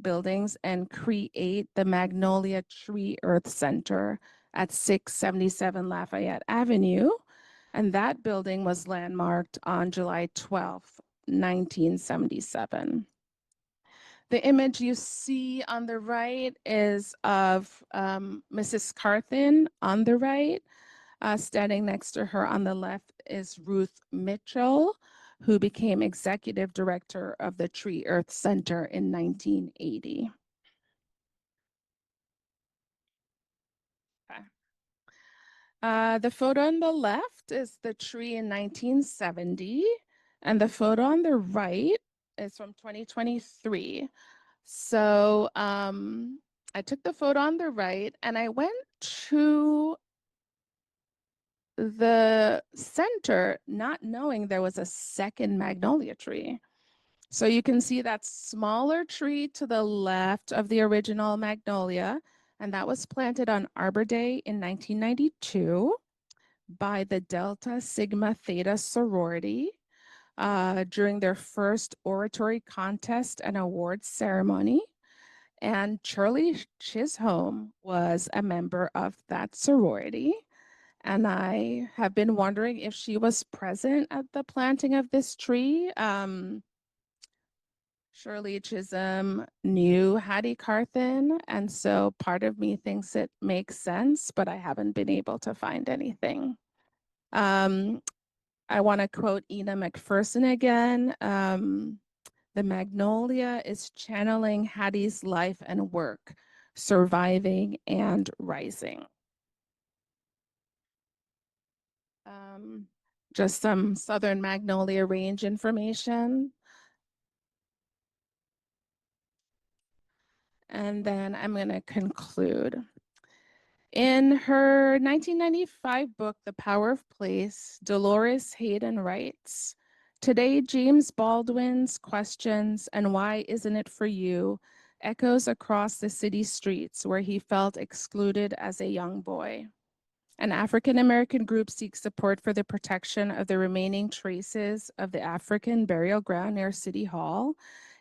buildings and create the Magnolia Tree Earth Center at 677 Lafayette Avenue. And that building was landmarked on July 12th, 1977. The image you see on the right is of Mrs. Carthen on the right. Standing next to her on the left is Ruth Mitchell, who became executive director of the Tree Earth Center in 1980. Okay. The photo on the left is the tree in 1970, and the photo on the right is from 2023. So I took the photo on the right and I went to the center not knowing there was a second magnolia tree. So you can see that smaller tree to the left of the original magnolia, and that was planted on Arbor Day in 1992 by the Delta Sigma Theta sorority during their first oratory contest and awards ceremony. And Charlie Chisholm was a member of that sorority. And I have been wondering if she was present at the planting of this tree. Shirley Chisholm knew Hattie Carthen, and so part of me thinks it makes sense, but I haven't been able to find anything. I want to quote Ina McPherson again. The magnolia is channeling Hattie's life and work, surviving and rising. Just some Southern Magnolia Range information. And then I'm going to conclude. In her 1995 book, The Power of Place, Dolores Hayden writes, "Today, James Baldwin's questions, and why isn't it for you, echoes across the city streets where he felt excluded as a young boy. An African-American group seeks support for the protection of the remaining traces of the African burial ground near City Hall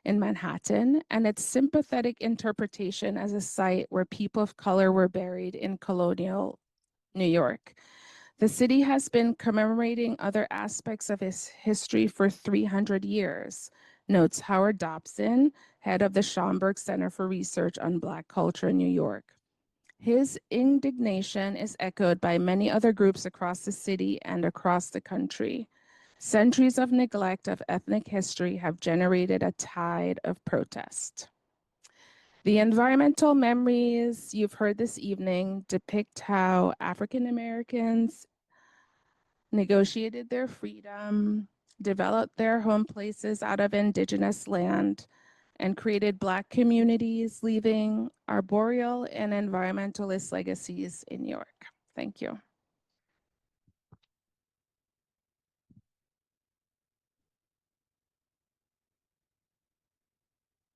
in Manhattan, and its sympathetic interpretation as a site where people of color were buried in colonial New York. The city has been commemorating other aspects of its history for 300 years, notes Howard Dobson, head of the Schomburg Center for Research on Black Culture in New York. His indignation is echoed by many other groups across the city and across the country. Centuries of neglect of ethnic history have generated a tide of protest. The environmental memories you've heard this evening depict how African Americans negotiated their freedom, developed their home places out of indigenous land, and created Black communities, leaving arboreal and environmentalist legacies in New York. Thank you.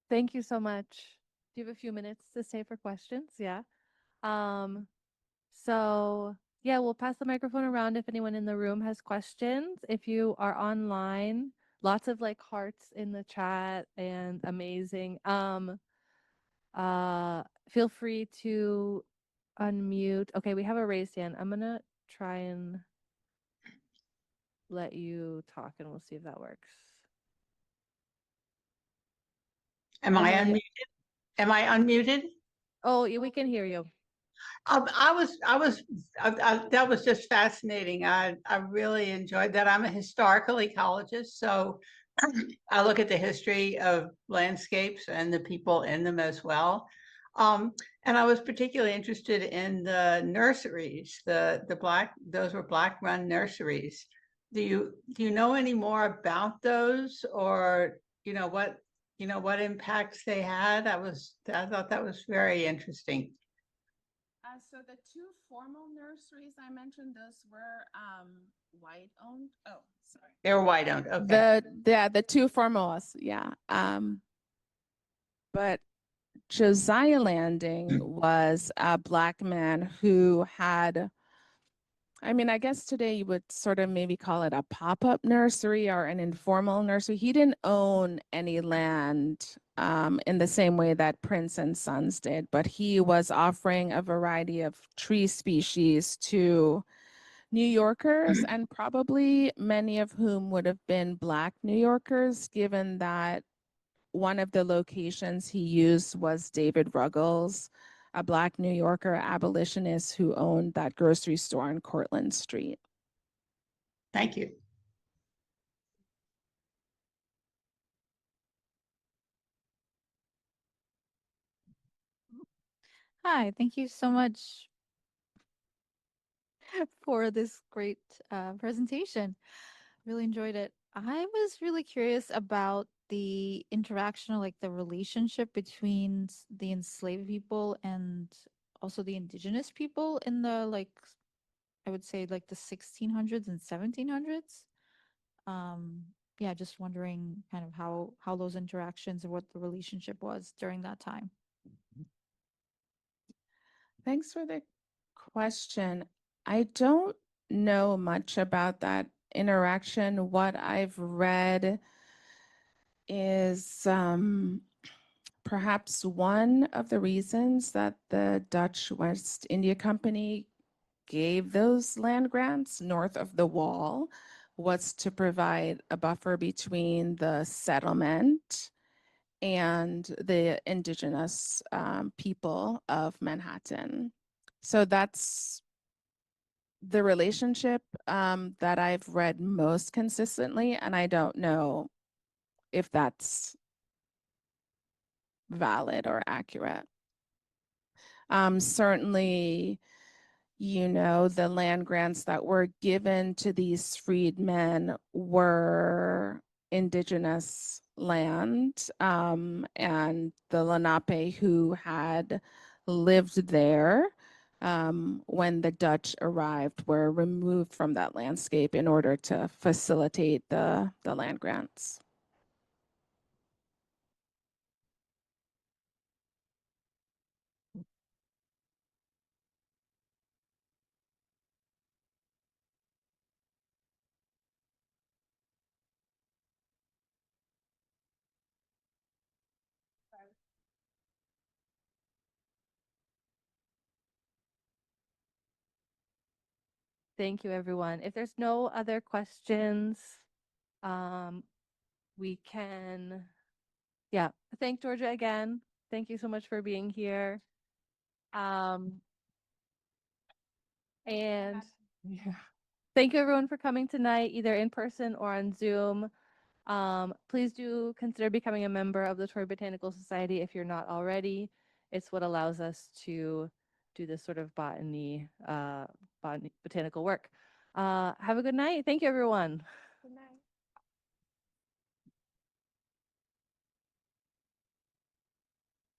Thank you so much. Do you have a few minutes to stay for questions? Yeah. Um, so yeah, we'll pass the microphone around if anyone in the room has questions. If you are online, lots of like hearts in the chat and amazing. Feel free to unmute. Okay, we have a raised hand. I'm gonna try and let you talk and we'll see if that works. Am I Emily, unmuted? Am I unmuted? oh, yeah, we can hear you. That was just fascinating. I really enjoyed that. I'm a historical ecologist, so I look at the history of landscapes and the people in them as well. And I was particularly interested in the nurseries, those were Black run nurseries. Do you know any more about those, or what impacts they had? I thought that was very interesting. So the two formal nurseries I mentioned, those were white owned. Oh, sorry. They were white owned. Okay. The two formals, yeah. But Josiah Landing was a Black man who had, I mean, I guess today you would sort of maybe call it a pop-up nursery or an informal nursery. He didn't own any land in the same way that Prince and Sons did, but he was offering a variety of tree species to New Yorkers, and probably many of whom would have been Black New Yorkers, given that one of the locations he used was David Ruggles, a Black New Yorker abolitionist who owned that grocery store on Cortlandt Street. Thank you. Hi, thank you so much for this great presentation. Really enjoyed it. I was really curious about the interaction or like the relationship between the enslaved people and also the indigenous people in the like I would say like the 1600s and 1700s. Um, yeah, just wondering kind of how those interactions and what the relationship was during that time. Thanks for the question. I don't know much about that interaction. What I've read is perhaps one of the reasons that the Dutch West India Company gave those land grants north of the wall was to provide a buffer between the settlement and the indigenous people of Manhattan. So that's the relationship that I've read most consistently, and I don't know if that's valid or accurate. Certainly, the land grants that were given to these freedmen were indigenous land, and the Lenape who had lived there when the Dutch arrived were removed from that landscape in order to facilitate the land grants. Thank you, everyone. If there's no other questions, we can, yeah, thank Georgia again. Thank you so much for being here. And yeah. Thank you everyone for coming tonight, either in person or on Zoom. Please do consider becoming a member of the Torrey Botanical Society if you're not already. It's what allows us to do this sort of botanical work. Have a good night. Thank you, everyone.